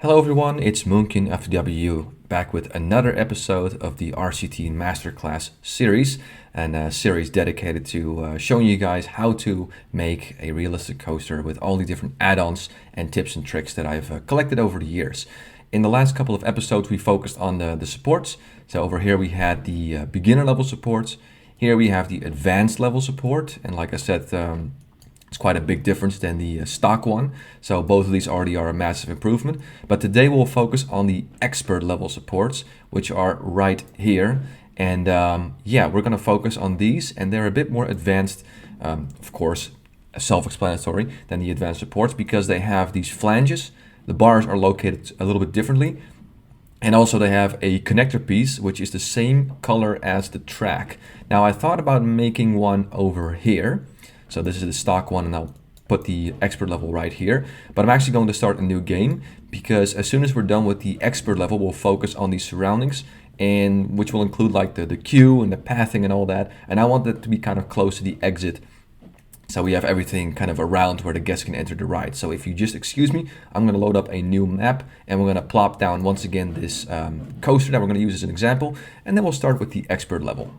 Hello everyone, it's Moonkin FW back with another episode of the RCT Masterclass series, and a series dedicated to showing you guys how to make a realistic coaster with all the different add-ons and tips and tricks that I've collected over the years. In the last couple of episodes we focused on the supports. So over here we had the beginner level supports, here we have the advanced level support, and like I said, it's quite a big difference than the stock one. So both of these already are a massive improvement. But today we'll focus on the expert level supports, which are right here. And we're going to focus on these. And they're a bit more advanced, of course, self-explanatory than the advanced supports because they have these flanges. The bars are located a little bit differently. And also they have a connector piece, which is the same color as the track. Now I thought about making one over here. So this is the stock one, and I'll put the expert level right here. But I'm actually going to start a new game because as soon as we're done with the expert level, we'll focus on the surroundings, and which will include like the queue and the pathing and all that. And I want it to be kind of close to the exit, so we have everything kind of around where the guests can enter the ride. So if you just excuse me, I'm going to load up a new map, and we're going to plop down once again this coaster that we're going to use as an example, and then we'll start with the expert level.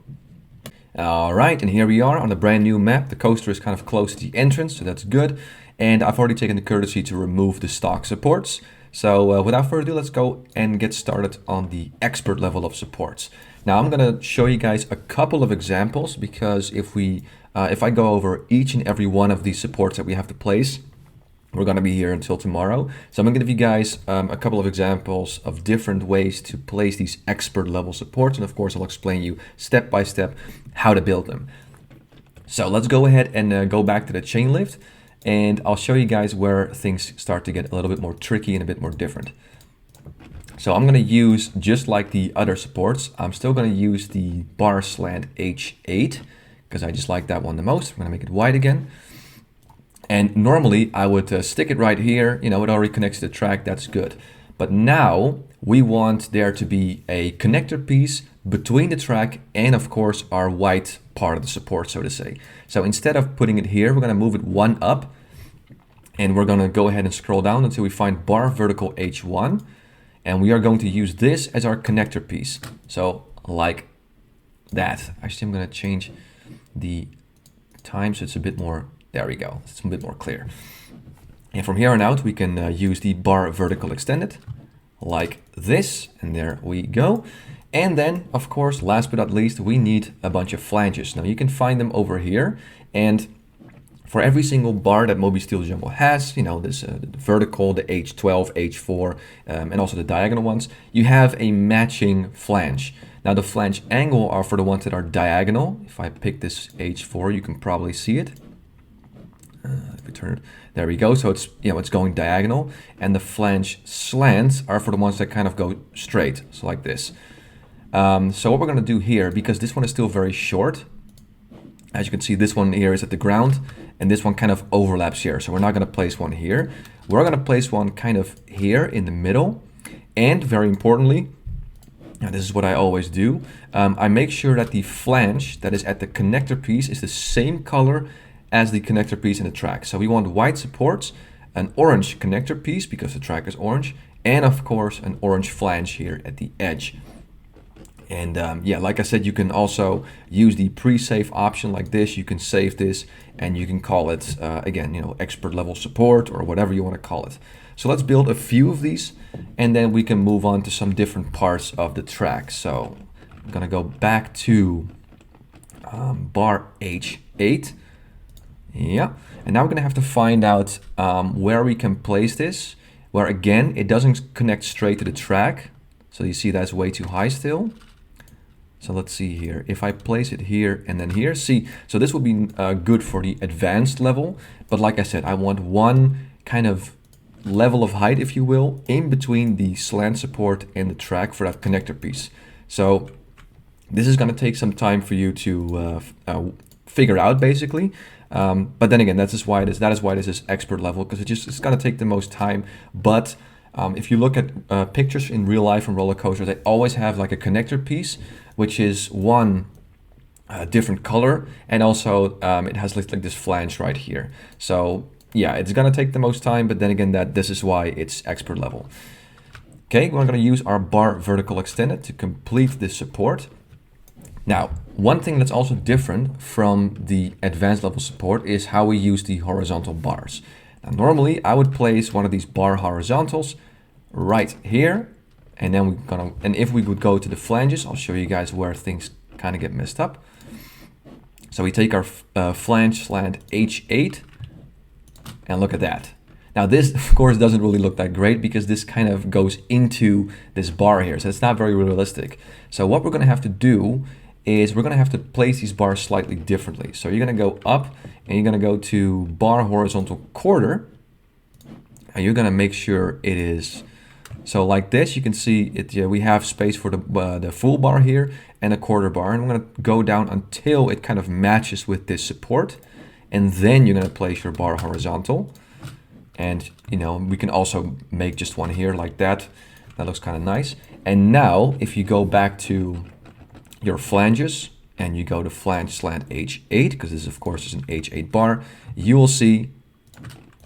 Alright, and here we are on a brand new map. The coaster is kind of close to the entrance, so that's good. And I've already taken the courtesy to remove the stock supports. So without further ado, let's go and get started on the expert level of supports. Now I'm going to show you guys a couple of examples because if I go over each and every one of these supports that we have to place, we're going to be here until tomorrow. So I'm going to give you guys a couple of examples of different ways to place these expert level supports. And of course, I'll explain you step by step how to build them. So let's go ahead and go back to the chain lift. And I'll show you guys where things start to get a little bit more tricky and a bit more different. So I'm going to use, just like the other supports, I'm still going to use the bar slant H8 because I just like that one the most. I'm going to make it white again. And normally I would stick it right here, it already connects to the track, that's good. But now we want there to be a connector piece between the track and of course our white part of the support, so to say. So instead of putting it here, we're going to move it one up, and we're going to go ahead and scroll down until we find bar vertical H1. And we are going to use this as our connector piece. So like that. Actually, I'm going to change the time so it's a bit more. There we go, it's a bit more clear. And from here on out, we can use the bar vertical extended, like this, and there we go. And then, of course, last but not least, we need a bunch of flanges. Now you can find them over here, and for every single bar that Moby Steel Jungle has, this the vertical, the H12, H4, and also the diagonal ones, you have a matching flange. Now the flange angle are for the ones that are diagonal. If I pick this H4, you can probably see it. If we turn it, there we go. So it's it's going diagonal, and the flange slants are for the ones that kind of go straight, so like this. So what we're going to do here, because this one is still very short, as you can see, this one here is at the ground, and this one kind of overlaps here. So we're not going to place one here. We're going to place one kind of here in the middle, and very importantly, and this is what I always do, I make sure that the flange that is at the connector piece is the same color as the connector piece in the track. So we want white supports, an orange connector piece because the track is orange, and of course an orange flange here at the edge. And like I said, you can also use the pre-save option like this. You can save this and you can call it, again, expert level support or whatever you want to call it. So let's build a few of these, and then we can move on to some different parts of the track. So I'm gonna go back to bar H8. Yeah, and now we're gonna have to find out where we can place this, where again, it doesn't connect straight to the track. So you see that's way too high still. So let's see here. If I place it here and then here, see, so this will be good for the advanced level. But like I said, I want one kind of level of height, if you will, in between the slant support and the track for that connector piece. So this is gonna take some time for you to figure out basically. But then again, that is why this is expert level, because it's gonna take the most time. But if you look at pictures in real life from roller coasters, they always have like a connector piece, which is one different color, and also it has like this flange right here. So yeah, it's gonna take the most time, but then again, this is why it's expert level. Okay, we're going to use our bar vertical extended to complete this support. Now, one thing that's also different from the advanced level support is how we use the horizontal bars. Now, normally I would place one of these bar horizontals right here, and then and if we would go to the flanges, I'll show you guys where things kind of get messed up. So we take our flange slant H8, and look at that. Now this, of course, doesn't really look that great because this kind of goes into this bar here. So it's not very realistic. So what we're going to have to do is we're going to have to place these bars slightly differently. So you're going to go up and you're going to go to bar horizontal quarter. And you're going to make sure it is, so like this, you can see it. We have space for the full bar here and a quarter bar. And I'm going to go down until it kind of matches with this support. And then you're going to place your bar horizontal. And, you know, we can also make just one here like that. That looks kind of nice. And now, if you go back to your flanges and you go to flange slant H8, because this, of course, is an H8 bar, you will see,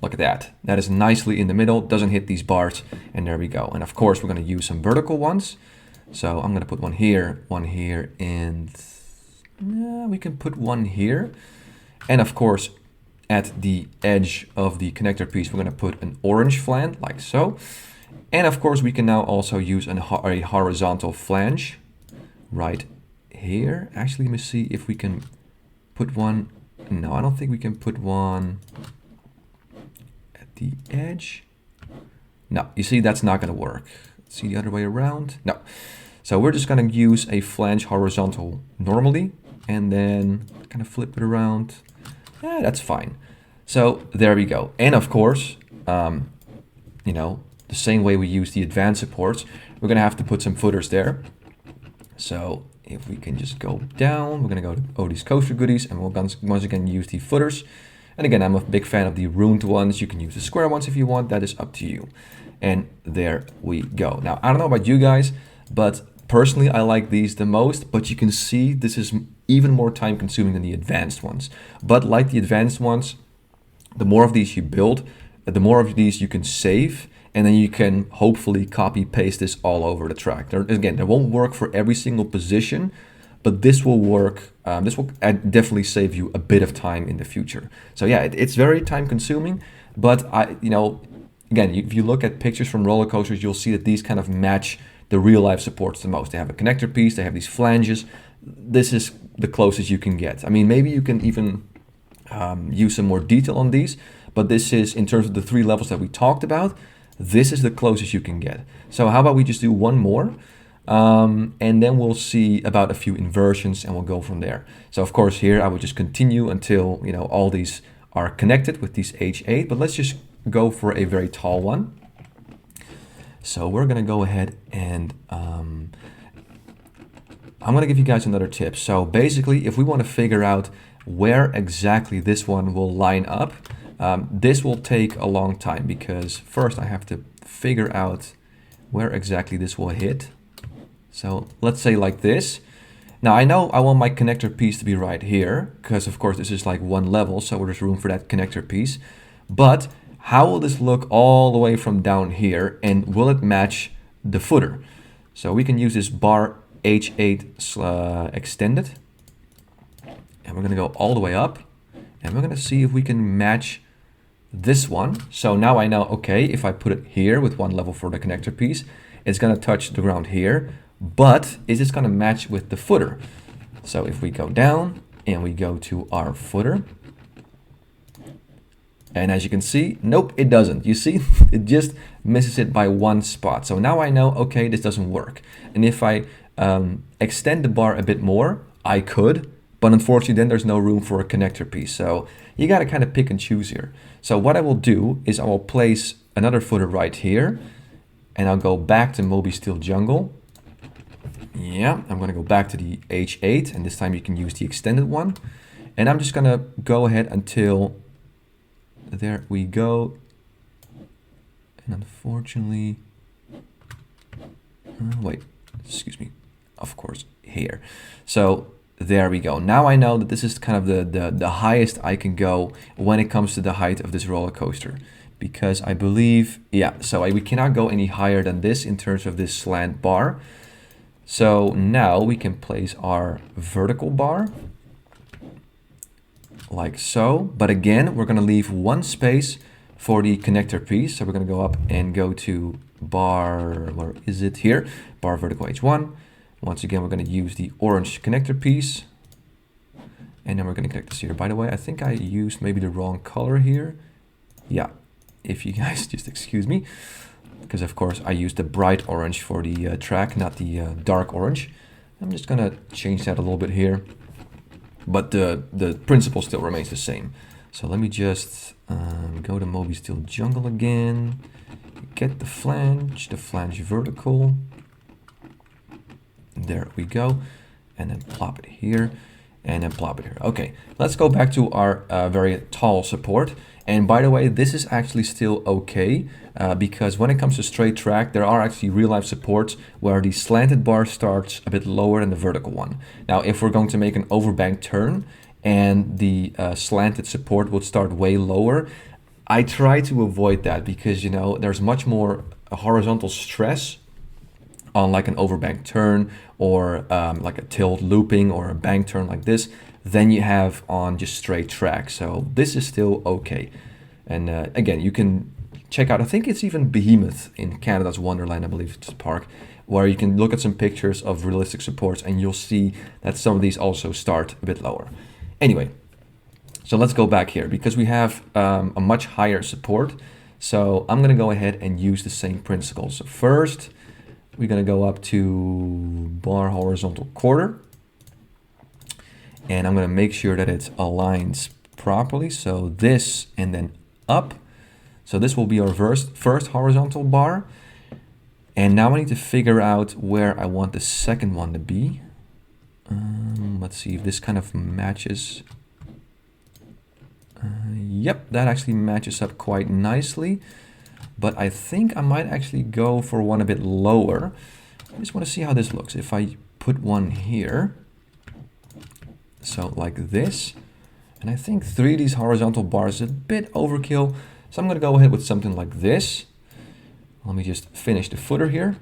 look at that. That is nicely in the middle, doesn't hit these bars, and there we go. And, of course, we're going to use some vertical ones. So I'm going to put one here, and we can put one here. And, of course, at the edge of the connector piece, we're going to put an orange flange like so. And of course, we can now also use a horizontal flange right here. Actually, let me see if we can put one. No, I don't think we can put one at the edge. No, you see, that's not going to work. Let's see the other way around. No. So we're just going to use a flange horizontal normally and then kind of flip it around. Yeah, that's fine. So there we go. And of course, you know, the same way we use the advanced supports, we're going to have to put some footers there. So if we can just go down, we're going to go to Odie's Coaster Goodies, and we'll once again use the footers. And again, I'm a big fan of the ruined ones. You can use the square ones if you want. That is up to you. And there we go. Now, I don't know about you guys, but personally, I like these the most, but you can see this is even more time consuming than the advanced ones. But like the advanced ones, the more of these you build, the more of these you can save, and then you can hopefully copy paste this all over the track. Again, it won't work for every single position, but this will work. This will definitely save you a bit of time in the future. So yeah, it's very time consuming, but again, if you look at pictures from roller coasters, you'll see that these kind of match the real life supports the most. They have a connector piece, they have these flanges. This is the closest you can get. I mean, maybe you can even use some more detail on these, but this is, in terms of the 3 levels that we talked about, this is the closest you can get. So how about we just do one more, and then we'll see about a few inversions and we'll go from there. So of course here I would just continue until, you know, all these are connected with these H8, but let's just go for a very tall one. So we're going to go ahead and I'm going to give you guys another tip. So basically, if we want to figure out where exactly this one will line up, this will take a long time because first I have to figure out where exactly this will hit. So let's say like this. Now I know I want my connector piece to be right here because of course this is like one level, so there's room for that connector piece. But how will this look all the way from down here, and will it match the footer? So we can use this bar H8 extended, and we're going to go all the way up, and we're going to see if we can match this one. So now I know, okay, if I put it here with one level for the connector piece, it's going to touch the ground here, but is this going to match with the footer? So if we go down and we go to our footer, and as you can see, nope, it doesn't. You see, it just misses it by one spot. So now I know, okay, this doesn't work. And if I extend the bar a bit more, I could, but unfortunately then there's no room for a connector piece. So you got to kind of pick and choose here. So what I will do is I will place another footer right here, and I'll go back to Moby Steel Jungle. Yeah, I'm going to go back to the H8, and this time you can use the extended one. And I'm just going to go ahead until there we go. And unfortunately, wait, excuse me, of course, here. So there we go. Now I know that this is kind of the highest I can go when it comes to the height of this roller coaster, because I believe, yeah, so we cannot go any higher than this in terms of this slant bar. So now we can place our vertical bar like so, but again, we're going to leave one space for the connector piece. So we're going to go up and go to bar, where is it here? Bar vertical H1. Once again, we're going to use the orange connector piece. And then we're going to connect this here. By the way, I think I used maybe the wrong color here. Yeah, if you guys just excuse me, because of course I used the bright orange for the track, not the dark orange. I'm just going to change that a little bit here. But the principle still remains the same. So let me just go to Moby Steel Jungle again. Get the flange vertical. There we go. And then plop it here. And then plop it here. Okay, let's go back to our very tall support. And by the way, this is actually still okay because when it comes to straight track, there are actually real life supports where the slanted bar starts a bit lower than the vertical one. Now, if we're going to make an overbank turn and the slanted support would start way lower, I try to avoid that because, you know, there's much more horizontal stress on like an overbank turn or like a tilt looping or a bank turn like this than you have on just straight track. So this is still okay. And again, you can check out, I think it's even Behemoth in Canada's Wonderland, I believe it's a park, where you can look at some pictures of realistic supports and you'll see that some of these also start a bit lower. Anyway, so let's go back here because we have a much higher support. So I'm gonna go ahead and use the same principles. So first, we're gonna go up to bar horizontal quarter. And I'm gonna make sure that it aligns properly. So this and then up. So this will be our first horizontal bar. And now I need to figure out where I want the second one to be. Let's see if this kind of matches. Yep, that actually matches up quite nicely. But I think I might actually go for one a bit lower. I just want to see how this looks. If I put one here, so like this, and I think 3 of these horizontal bars is a bit overkill. So I'm going to go ahead with something like this. Let me just finish the footer here.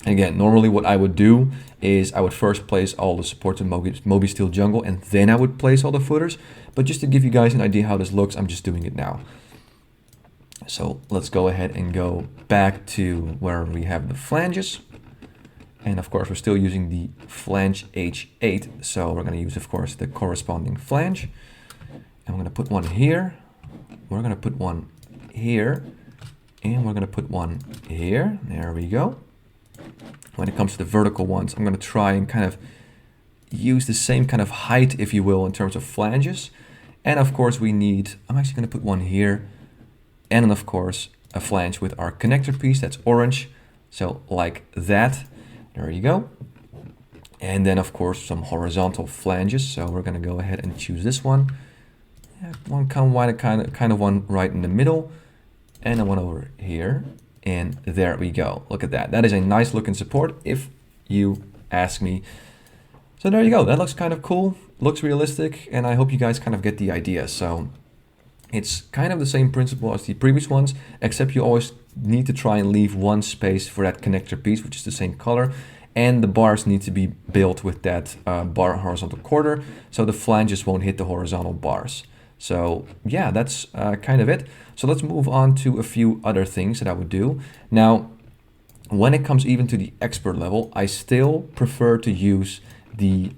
Again, normally what I would do is I would first place all the supports in Moby Steel Jungle and then I would place all the footers. But just to give you guys an idea how this looks, I'm just doing it now. So let's go ahead and go back to where we have the flanges. And of course, we're still using the flange H8. So we're going to use, of course, the corresponding flange. And we're going to put one here. We're going to put one here. And we're going to put one here. There we go. When it comes to the vertical ones, I'm going to try and kind of use the same kind of height, if you will, in terms of flanges. And of course, we need, I'm actually going to put one here. And then, of course, a flange with our connector piece. That's orange. So like that. There you go. And then, of course, some horizontal flanges. So we're going to go ahead and choose this one. One kind of one right in the middle. And then one over here. And there we go. Look at that. That is a nice looking support, if you ask me. So there you go. That looks kind of cool. Looks realistic. And I hope you guys kind of get the idea. So it's kind of the same principle as the previous ones, except you always need to try and leave one space for that connector piece, which is the same color. And the bars need to be built with that bar horizontal quarter, so the flanges won't hit the horizontal bars. So yeah, that's kind of it. So let's move on to a few other things that I would do. Now, when it comes even to the expert level, I still prefer to use the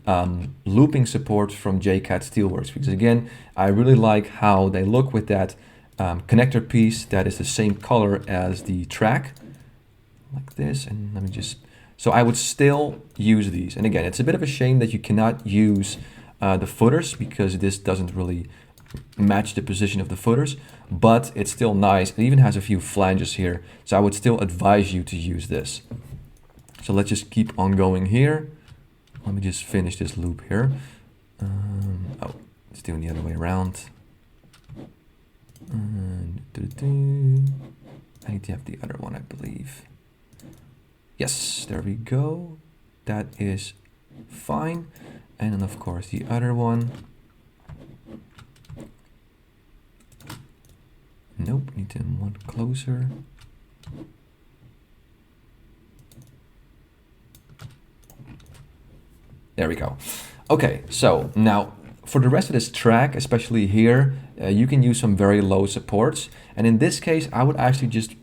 looping support from JCAT Steelworks, because again, I really like how they look with that connector piece that is the same color as the track, like this. And let me just, so I would still use these. And again, it's a bit of a shame that you cannot use the footers, because this doesn't really match the position of the footers, but it's still nice. It even has a few flanges here, so I would still advise you to use this. So let's just keep on going here. Let me just finish this loop here. Oh, it's doing the other way around. I need to have the other one, I believe. Yes, there we go. That is fine. And then of course the other one. Nope, need to closer. There we go. Okay, so now for the rest of this track, especially here, you can use some very low supports. And in this case, I would actually just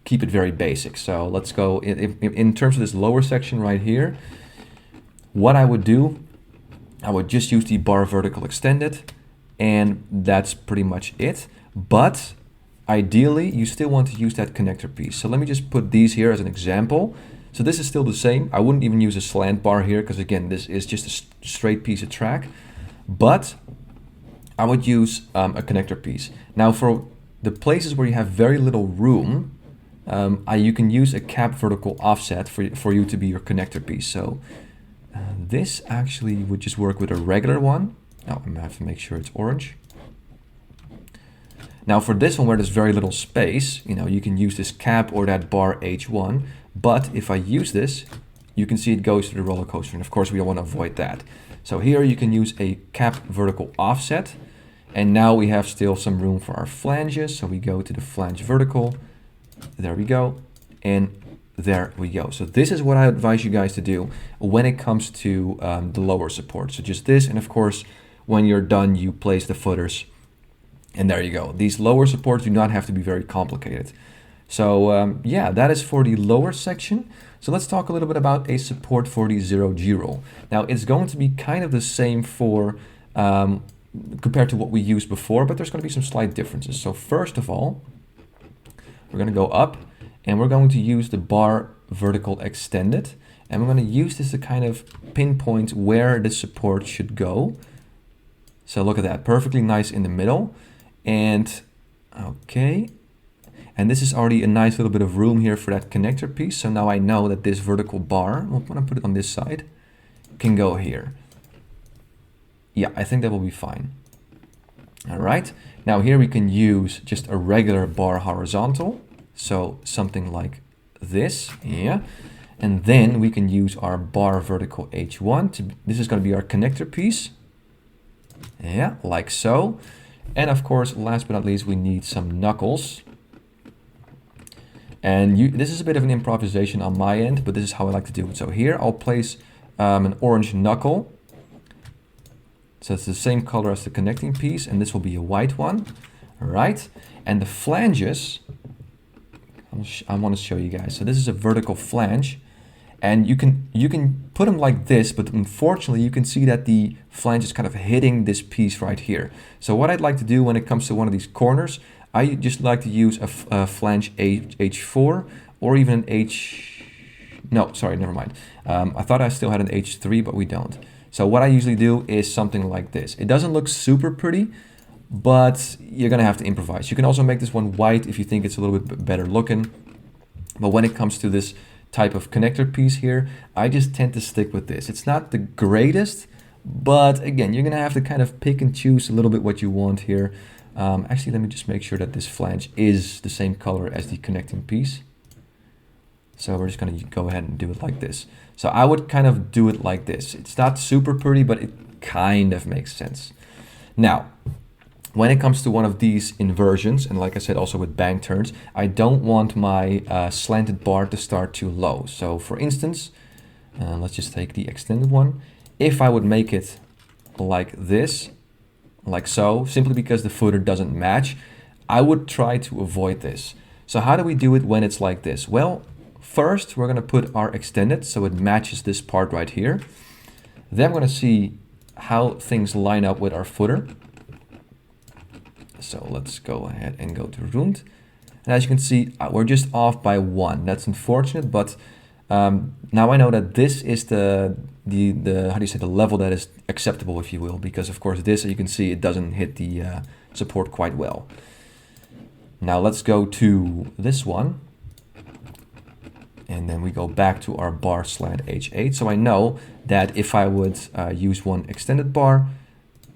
keep it very basic. So let's go in terms of this lower section right here. What I would do, I would just use the bar vertical extended, and that's pretty much it. But ideally, you still want to use that connector piece. So let me just put these here as an example. So this is still the same. I wouldn't even use a slant bar here because again, this is just a straight piece of track. But I would use a connector piece. Now for the places where you have very little room, you can use a cap vertical offset for you to be your connector piece. So this actually would just work with a regular one. Oh, I'm gonna have to make sure it's orange. Now for this one where there's very little space, you can use this cap or that bar H1. But if I use this, you can see it goes to the roller coaster. And of course we want to avoid that. So here you can use a cap vertical offset. And now we have still some room for our flanges. So we go to the flange vertical. There we go. And there we go. So this is what I advise you guys to do when it comes to the lower support. So just this. And of course, when you're done, you place the footers. And there you go. These lower supports do not have to be very complicated. So yeah, that is for the lower section. So let's talk a little bit about a support for the 0G roll. Now it's going to be kind of the same for compared to what we used before, but there's going to be some slight differences. So first of all, we're going to go up and we're going to use the bar vertical extended. And we're going to use this to kind of pinpoint where the support should go. So look at that, perfectly nice in the middle. And okay. And this is already a nice little bit of room here for that connector piece. So now I know that this vertical bar, I'm going to put it on this side, can go here. Yeah, I think that will be fine. All right. Now here we can use just a regular bar horizontal. So something like this. Yeah. And then we can use our bar vertical H1. This is going to be our connector piece. Yeah, like so. And of course, last but not least, we need some knuckles. And this is a bit of an improvisation on my end, but this is how I like to do it. So here I'll place an orange knuckle. So it's the same color as the connecting piece, and this will be a white one. All right. And the flanges, I want to show you guys. So this is a vertical flange. And you can put them like this, but unfortunately you can see that the flange is kind of hitting this piece right here. So what I'd like to do when it comes to one of these corners, I just like to use a flange H4 or even an no, sorry, never mind. I thought I still had an H3, but we don't. So what I usually do is something like this. It doesn't look super pretty, but you're gonna have to improvise. You can also make this one white if you think it's a little bit better looking. But when it comes to this type of connector piece here, I just tend to stick with this. It's not the greatest, but again, you're gonna have to kind of pick and choose a little bit what you want here. Actually, let me just make sure that this flange is the same color as the connecting piece. So we're just gonna go ahead and do it like this. So I would kind of do it like this. It's not super pretty, but it kind of makes sense. Now, when it comes to one of these inversions, and like I said, also with bank turns, I don't want my slanted bar to start too low. So for instance, let's just take the extended one. If I would make it like this, like so, simply because the footer doesn't match, I would try to avoid this. So how do we do it when it's like this? Well, first we're gonna put our extended so it matches this part right here. Then we're gonna see how things line up with our footer. So let's go ahead and go to Rund. And as you can see, we're just off by 1. That's unfortunate, but now I know that this is the how do you say, the level that is acceptable, if you will, because of course this, you can see it doesn't hit the support quite well. Now let's go to this one. And then we go back to our bar slant H8. So I know that if I would use one extended bar,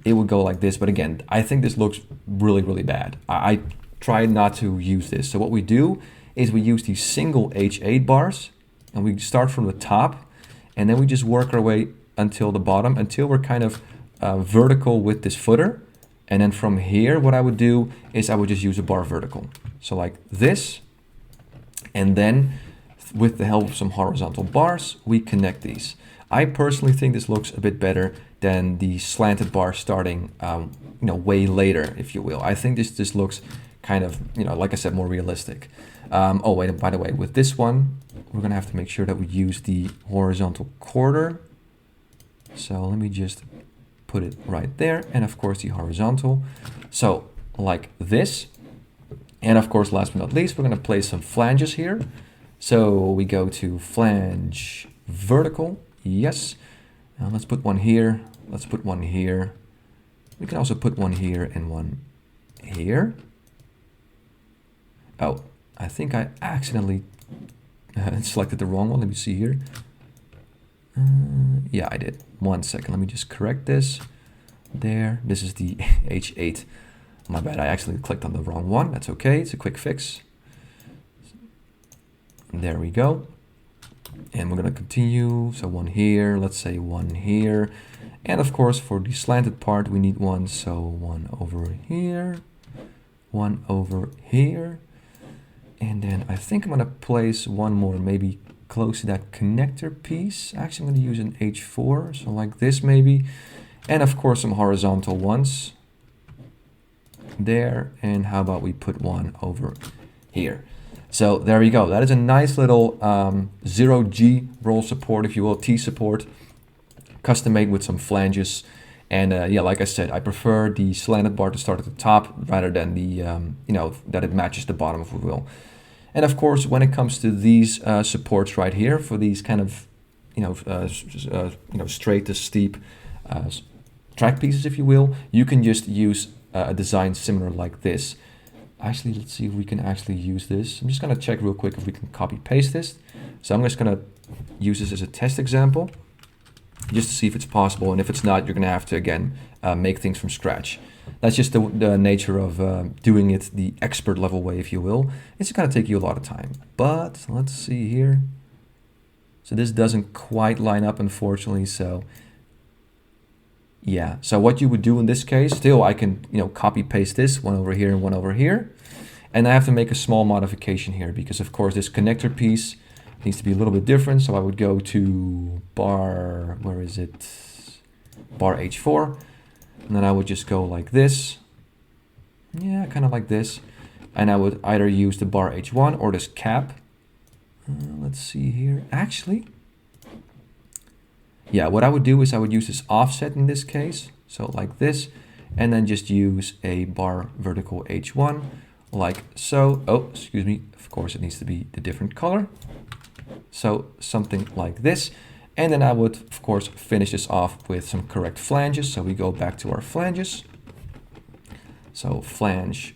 it would go like this. But again, I think this looks really, really bad. I try not to use this. So what we do is we use these single H8 bars, and we start from the top, and then we just work our way until the bottom, until we're kind of vertical with this footer. And then from here, what I would do is I would just use a bar vertical. So like this, and then with the help of some horizontal bars, we connect these. I personally think this looks a bit better than the slanted bar starting, way later, if you will. I think this looks kind of, like I said, more realistic. Oh, wait, by the way, with this one, we're gonna have to make sure that we use the horizontal quarter. So let me just put it right there. And of course the horizontal. So like this. And of course, last but not least, we're gonna place some flanges here. So we go to flange vertical, yes. Let's put one here, let's put one here. We can also put one here and one here. Oh, I think I accidentally selected the wrong one. Let me see here. Yeah, I did. 1 second, let me just correct this. There, this is the H8. My bad, I actually clicked on the wrong one. That's okay, it's a quick fix. There we go. And we're gonna continue. So one here, let's say one here. And of course, for the slanted part, we need one. So one over here, one over here. And then I think I'm gonna place one more, maybe close to that connector piece. Actually, I'm gonna use an H4, so like this maybe. And of course, some horizontal ones there. And how about we put one over here? So there you go. That is a nice little 0G roll support, if you will, T support, custom made with some flanges. And yeah, like I said, I prefer the slanted bar to start at the top rather than the, that it matches the bottom, if we will. And of course, when it comes to these supports right here for these kind of, straight to steep track pieces, if you will, you can just use a design similar like this. Actually, let's see if we can actually use this. I'm just gonna check real quick if we can copy paste this. So I'm just gonna use this as a test example, just to see if it's possible. And if it's not, you're gonna have to, again, make things from scratch. That's just the nature of doing it the expert level way, if you will. It's gonna take you a lot of time. But let's see here. So this doesn't quite line up, unfortunately, so yeah, so what you would do in this case, still I can, copy paste this one over here and one over here. And I have to make a small modification here because of course this connector piece needs to be a little bit different. So I would go to bar, where is it? Bar H4. And then I would just go like this. Yeah, kind of like this. And I would either use the bar H1 or this cap. Let's see here. Actually, yeah, what I would do is I would use this offset in this case. So like this, and then just use a bar vertical H1 like so. Oh, excuse me. Of course, it needs to be the different color. So something like this. And then I would, of course, finish this off with some correct flanges. So we go back to our flanges. So flange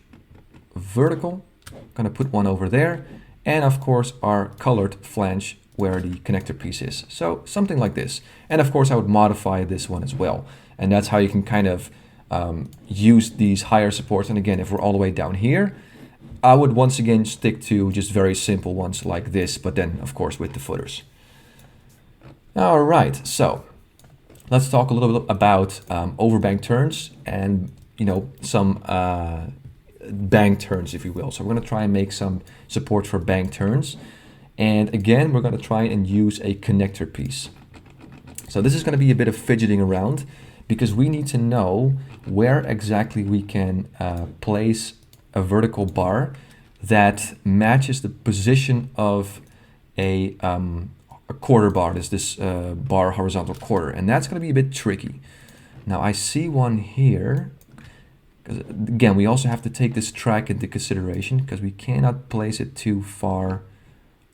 vertical, gonna put one over there. And of course, our colored flange where the connector piece is. So something like this. And of course I would modify this one as well. And that's how you can kind of use these higher supports. And again, if we're all the way down here, I would once again stick to just very simple ones like this, but then of course with the footers. All right, so let's talk a little bit about overbank turns and some bank turns, if you will. So we're gonna try and make some support for bank turns. And again, we're going to try and use a connector piece. So this is going to be a bit of fidgeting around because we need to know where exactly we can place a vertical bar that matches the position of a quarter bar, this bar horizontal quarter. And that's going to be a bit tricky. Now I see one here. Because again, we also have to take this track into consideration because we cannot place it too far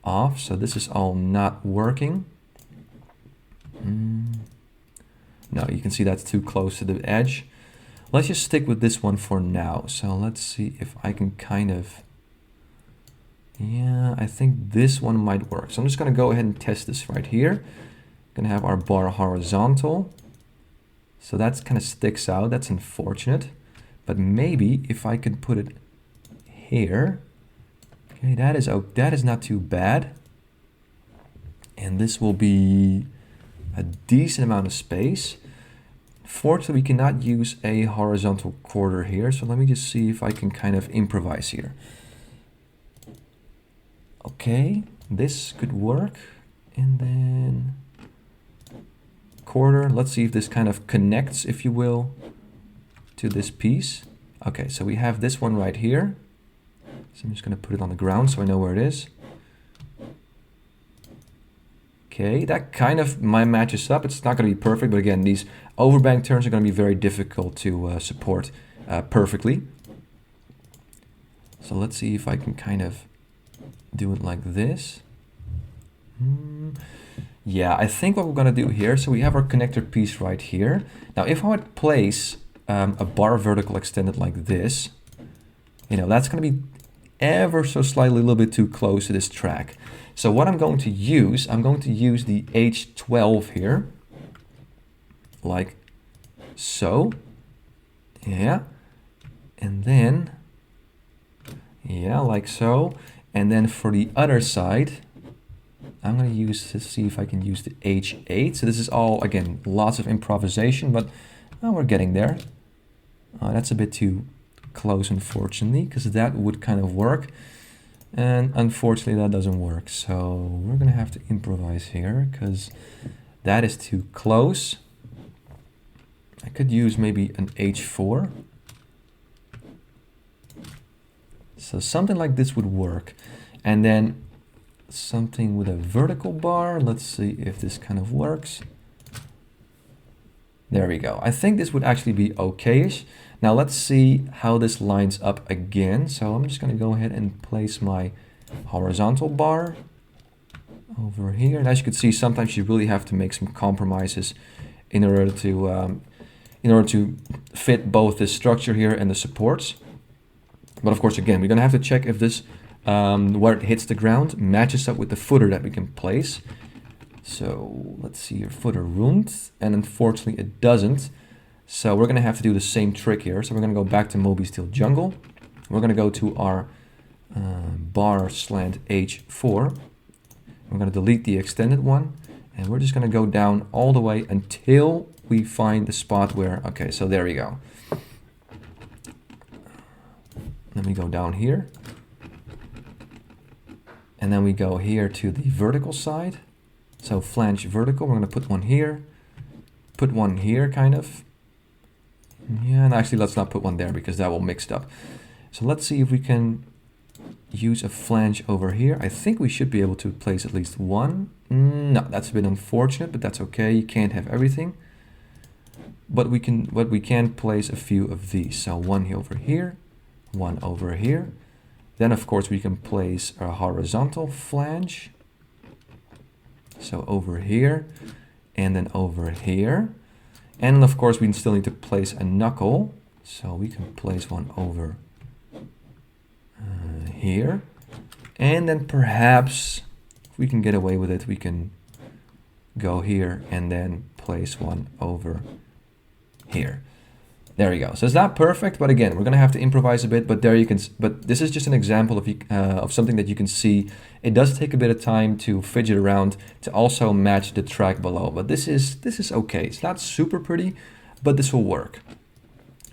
off, so this is all not working. No, you can see that's too close to the edge. Let's just stick with this one for now. So let's see if I can kind of, yeah, I think this one might work. So I'm just gonna go ahead and test this right here. Gonna have our bar horizontal. So that's kind of sticks out, that's unfortunate. But maybe if I could put it here, okay, that is not too bad. And this will be a decent amount of space. Fortunately, we cannot use a horizontal quarter here, so let me just see if I can kind of improvise here. Okay, this could work, and then quarter. Let's see if this kind of connects, if you will, to this piece. Okay, so we have this one right here. So I'm just going to put it on the ground so I know where it is. Okay, that kind of matches up. It's not going to be perfect, but again, these overbank turns are going to be very difficult to support perfectly. So let's see if I can kind of do it like this. Yeah, I think what we're going to do here, so we have our connector piece right here. Now, if I would place a bar vertical extended like this, you know, that's going to be ever so slightly a little bit too close to this track. So what I'm going to use the H12 here, like so, yeah, and then, yeah, like so, and then for the other side, I'm going to use to see if I can use the H8. So this is all, again, lots of improvisation, but we're getting there. That's a bit too close, unfortunately, because that would kind of work. And unfortunately, that doesn't work. So we're going to have to improvise here because that is too close. I could use maybe an H4. So something like this would work. And then something with a vertical bar. Let's see if this kind of works. There we go. I think this would actually be okay-ish. Now let's see how this lines up again. So I'm just going to go ahead and place my horizontal bar over here. And as you can see, sometimes you really have to make some compromises in order to fit both the structure here and the supports. But of course, again, we're going to have to check if this where it hits the ground matches up with the footer that we can place. So let's see your footer rund, and unfortunately it doesn't. So we're going to have to do the same trick here. So we're going to go back to Moby Steel Jungle. We're going to go to our bar slant H4. We're going to delete the extended one, and we're just going to go down all the way until we find the spot where, okay, so there we go. Let me go down here. And then we go here to the vertical side. So flange vertical, we're going to put one here kind of. Yeah, and actually let's not put one there because that will mix it up. So let's see if we can use a flange over here. I think we should be able to place at least one. No, that's a bit unfortunate, but that's okay. You can't have everything. But we can place a few of these. So one over here, one over here. Then of course we can place a horizontal flange. So over here and then over here. And of course we still need to place a knuckle. So we can place one over here. And then perhaps if we can get away with it, we can go here and then place one over here. There you go. So it's not perfect, but again, we're going to have to improvise a bit, but there you can, but this is just an example of something that you can see. It does take a bit of time to fidget around to also match the track below, but this is okay. It's not super pretty, but this will work.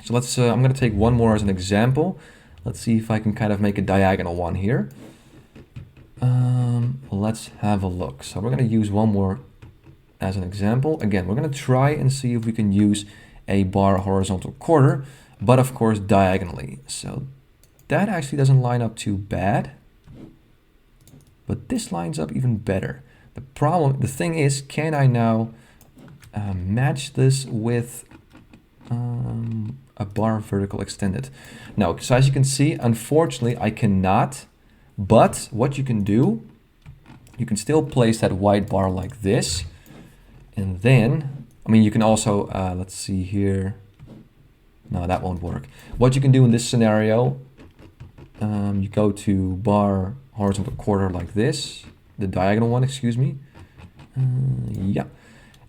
So let's, I'm going to take one more as an example. Let's see if I can kind of make a diagonal one here. Let's have a look. So we're going to use one more as an example. Again, we're going to try and see if we can use a bar horizontal quarter, but of course diagonally. So that actually doesn't line up too bad, but this lines up even better. The thing is, can I now match this with a bar vertical extended? No, so as you can see, unfortunately I cannot, but what you can do, you can still place that white bar like this, and then I mean, you can also, let's see here. No, that won't work. What you can do in this scenario, you go to bar horizontal quarter like this, the diagonal one, excuse me. Yeah.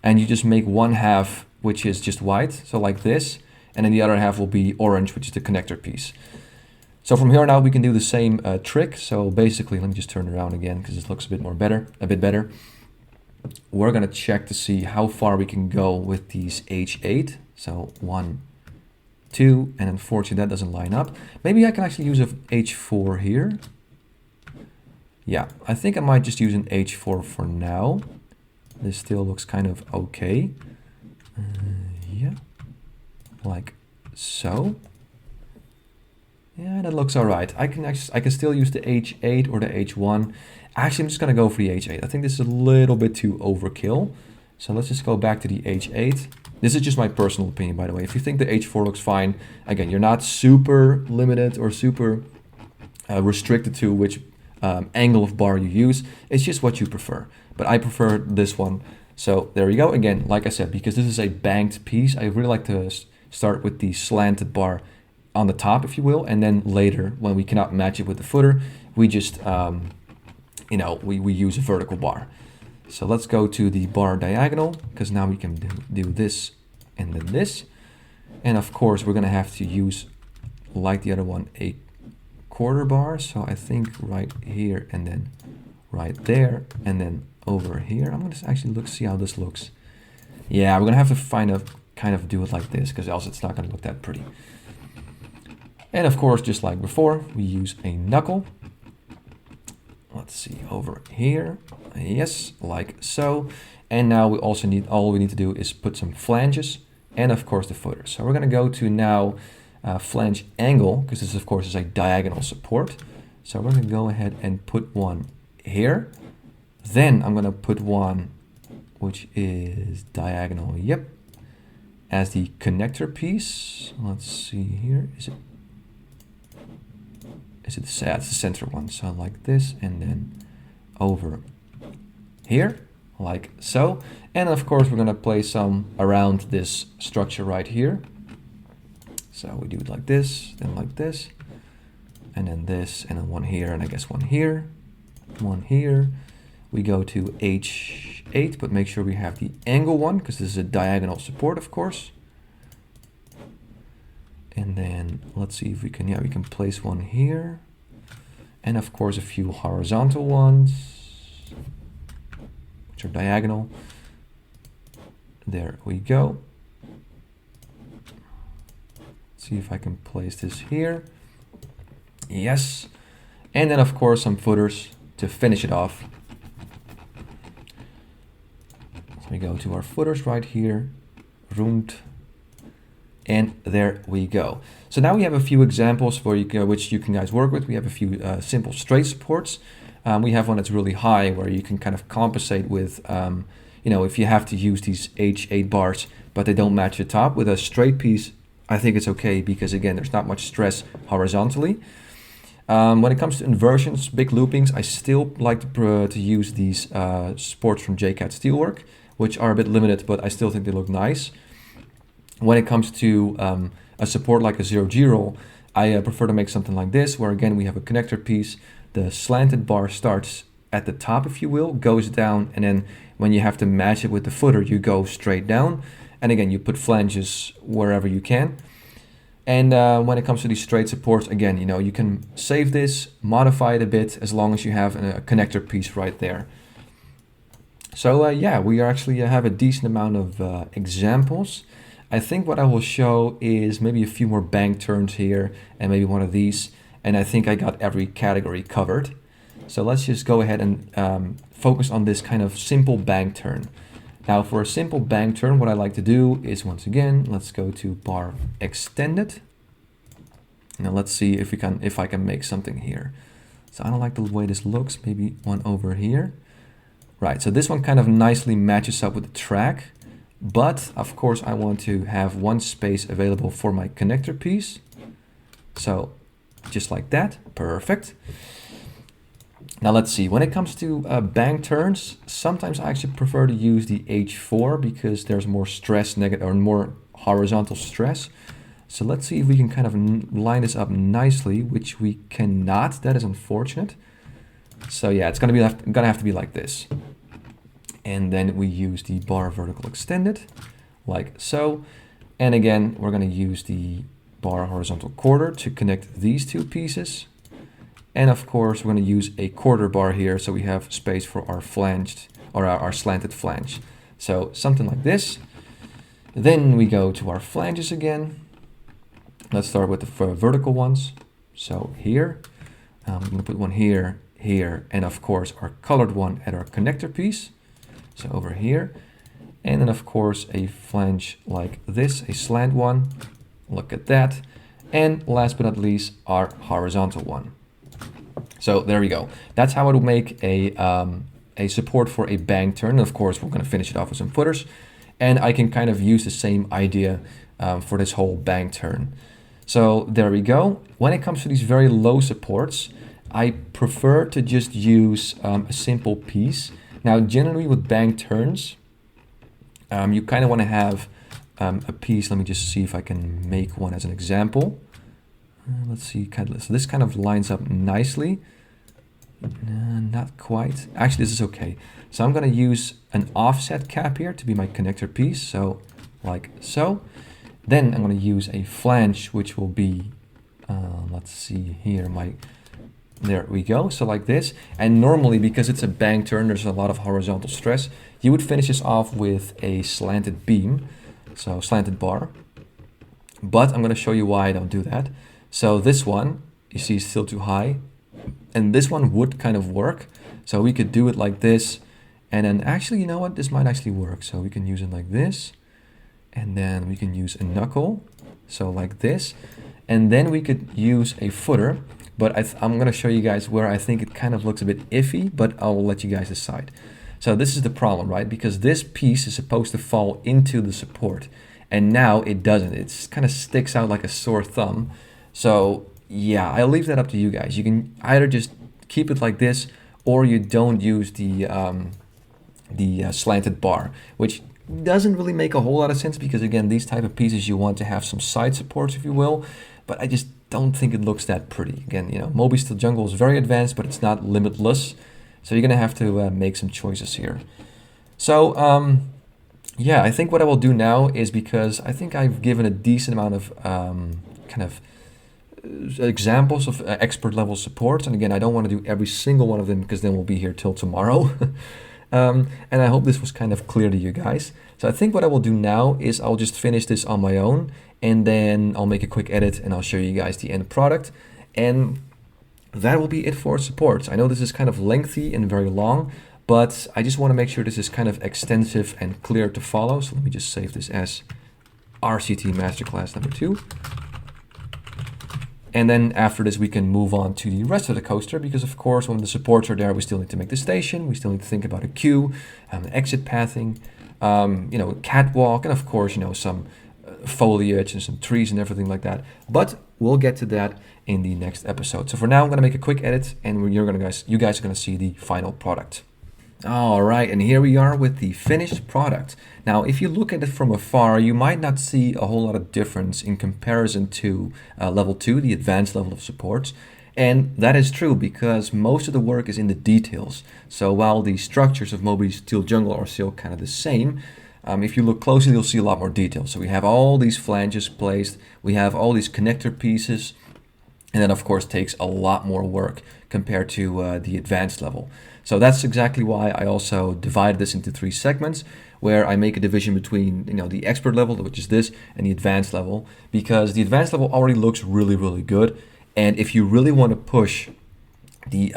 And you just make one half, which is just white, so like this. And then the other half will be orange, which is the connector piece. So from here on out, we can do the same trick. So basically, let me just turn around again because it looks a bit better. We're going to check to see how far we can go with these H8. So 1, 2, and unfortunately that doesn't line up. Maybe I can actually use a H4 here. Yeah, I think I might just use an H4 for now. This still looks kind of okay. Yeah, like so. Yeah, that looks all right. I can still use the H8 or the H1. Actually, I'm just gonna go for the H8. I think this is a little bit too overkill. So let's just go back to the H8. This is just my personal opinion, by the way. If you think the H4 looks fine, again, you're not super limited or super restricted to which angle of bar you use. It's just what you prefer. But I prefer this one. So there you go. Again, like I said, because this is a banked piece, I really like to start with the slanted bar on the top, if you will, and then later, when we cannot match it with the footer, we just, you know, we use a vertical bar. So let's go to the bar diagonal, because now we can do this and then this. And of course, we're going to have to use, like the other one, a quarter bar. So I think right here and then right there and then over here. I'm going to actually see how this looks. Yeah, we're going to have to find a kind of do it like this, because else it's not going to look that pretty. And of course, just like before, we use a knuckle. Let's see, over here. Yes, like so. And now we also need, all we need to do is put some flanges and of course the footer. So we're gonna go to now flange angle, because this of course is a diagonal support. So we're gonna go ahead and put one here. Then I'm gonna put one which is diagonal, yep, as the connector piece. Let's see here, is it the, yeah, it's the center one. So like this, and then over here, like so. And of course, we're gonna place some around this structure right here. So we do it like this, then like this, and then this, and then one here, and I guess one here, one here. We go to H8, but make sure we have the angle one, because this is a diagonal support, of course. And then let's see if we can, yeah, we can place one here. And of course a few horizontal ones, which are diagonal. There we go. Let's see if I can place this here. Yes. And then of course some footers to finish it off. So we go to our footers right here, rund. And there we go. So now we have a few examples for you, which you can guys work with. We have a few simple straight supports. We have one that's really high where you can kind of compensate with, you know, if you have to use these H8 bars, but they don't match the top. With a straight piece, I think it's okay because again, there's not much stress horizontally. When it comes to inversions, big loopings, I still like to use these supports from JCAT Steelwork, which are a bit limited, but I still think they look nice. When it comes to a support like a 0G roll, I prefer to make something like this, where again we have a connector piece. The slanted bar starts at the top, if you will, goes down, and then when you have to match it with the footer, you go straight down. And again, you put flanges wherever you can. And when it comes to these straight supports, again, you know, you can save this, modify it a bit, as long as you have a connector piece right there. So yeah, we actually have a decent amount of examples. I think what I will show is maybe a few more bank turns here and maybe one of these. And I think I got every category covered. So let's just go ahead and focus on this kind of simple bank turn. Now for a simple bank turn, what I like to do is, once again, let's go to bar extended. Now let's see if I can make something here. So I don't like the way this looks, maybe one over here. Right, so this one kind of nicely matches up with the track. But of course I want to have one space available for my connector piece. So just like that, perfect. Now let's see, when it comes to bank turns, sometimes I actually prefer to use the H4 because there's more stress, or more horizontal stress. So let's see if we can kind of line this up nicely, which we cannot. That is unfortunate. So yeah, it's gonna have to be like this. And then we use the bar vertical extended, like so. And again, we're gonna use the bar horizontal quarter to connect these two pieces. And of course, we're gonna use a quarter bar here so we have space for our flanged, or our slanted flange. So something like this. Then we go to our flanges again. Let's start with the vertical ones. So here, I'm going to put one here, here, and of course our colored one at our connector piece. So over here. And then of course a flange like this, a slant one. Look at that. And last but not least, our horizontal one. So there we go. That's how it will make a support for a bank turn. And of course, we're going to finish it off with some footers. And I can kind of use the same idea for this whole bank turn. So there we go. When it comes to these very low supports, I prefer to just use a simple piece. Now, generally with bank turns, you kind of want to have a piece. Let me just see if I can make one as an example. Let's see, so this kind of lines up nicely. Not quite. Actually, this is okay. So I'm going to use an offset cap here to be my connector piece. So like so. Then I'm going to use a flange, which will be, let's see here, there we go. So like this. And normally, because it's a bank turn, there's a lot of horizontal stress. You would finish this off with a slanted beam, so slanted bar. But I'm going to show you why I don't do that. So this one, you see, is still too high. And this one would kind of work. So we could do it like this. And then actually, you know what? This might actually work. So we can use it like this. And then we can use a knuckle. So like this. And then we could use a footer. But I'm going to show you guys where I think it kind of looks a bit iffy. But I will let you guys decide. So this is the problem, right? Because this piece is supposed to fall into the support. And now it doesn't. It kind of sticks out like a sore thumb. So yeah, I'll leave that up to you guys. You can either just keep it like this, or you don't use the slanted bar, which doesn't really make a whole lot of sense because again, these type of pieces you want to have some side supports, if you will. But I just don't think it looks that pretty. Again, you know, Moby Steel Jungle is very advanced, but it's not limitless. So you're gonna have to make some choices here. So yeah, I think what I will do now is, because I think I've given a decent amount of kind of examples of expert level supports, and again, I don't want to do every single one of them because then we'll be here till tomorrow. And I hope this was kind of clear to you guys. So I think what I will do now is I'll just finish this on my own, and then I'll make a quick edit and I'll show you guys the end product. And that will be it for supports. I know this is kind of lengthy and very long, but I just want to make sure this is kind of extensive and clear to follow. So let me just save this as RCT Masterclass number 2. And then after this, we can move on to the rest of the coaster, because of course, when the supports are there, we still need to make the station. We still need to think about a queue, exit pathing, you know, catwalk, and of course, you know, some foliage and some trees and everything like that. But we'll get to that in the next episode. So for now, I'm going to make a quick edit, and you guys are going to see the final product. All right, and here we are with the finished product. Now, if you look at it from afar, you might not see a whole lot of difference in comparison to level 2, the advanced level of supports. And that is true because most of the work is in the details. So while the structures of Moby Steel Jungle are still kind of the same, if you look closely, you'll see a lot more detail. So we have all these flanges placed, we have all these connector pieces, and that of course takes a lot more work compared to the advanced level. So that's exactly why I also divided this into 3 segments, where I make a division between, you know, the expert level, which is this, and the advanced level, because the advanced level already looks really, really good. And if you really want to push the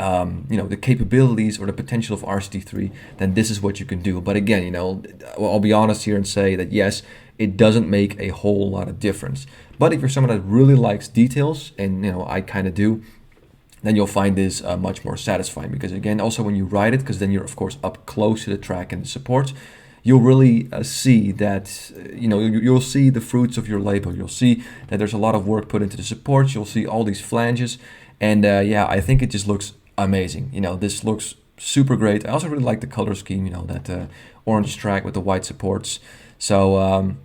you know, the capabilities or the potential of RCT3, then this is what you can do. But again, you know, I'll be honest here and say that yes, it doesn't make a whole lot of difference. But if you're someone that really likes details, and you know, I kind of do, then you'll find this much more satisfying, because again, also when you ride it, because then you're of course up close to the track and the supports, you'll really see that, you know, you'll see the fruits of your labor. You'll see that there's a lot of work put into the supports. You'll see all these flanges, and yeah, I think it just looks amazing. You know, this looks super great. I also really like the color scheme, you know, that orange track with the white supports. So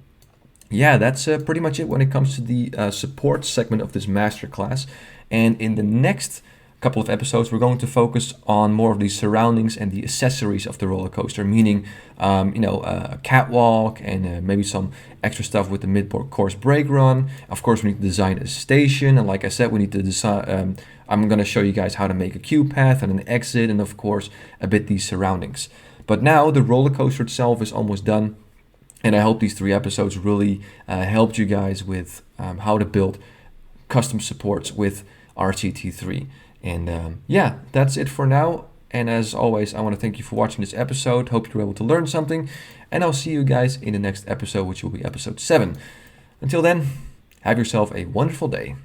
yeah, that's pretty much it when it comes to the support segment of this masterclass. And in the next couple of episodes, we're going to focus on more of the surroundings and the accessories of the roller coaster, meaning, you know, a catwalk and maybe some extra stuff with the mid-course brake run. Of course, we need to design a station. And like I said, we need to design, I'm going to show you guys how to make a queue path and an exit, and of course, a bit these surroundings. But now the roller coaster itself is almost done. And I hope these 3 episodes really helped you guys with how to build custom supports with RCT3. And yeah, that's it for now. And as always, I want to thank you for watching this episode. Hope you were able to learn something. And I'll see you guys in the next episode, which will be episode 7. Until then, have yourself a wonderful day.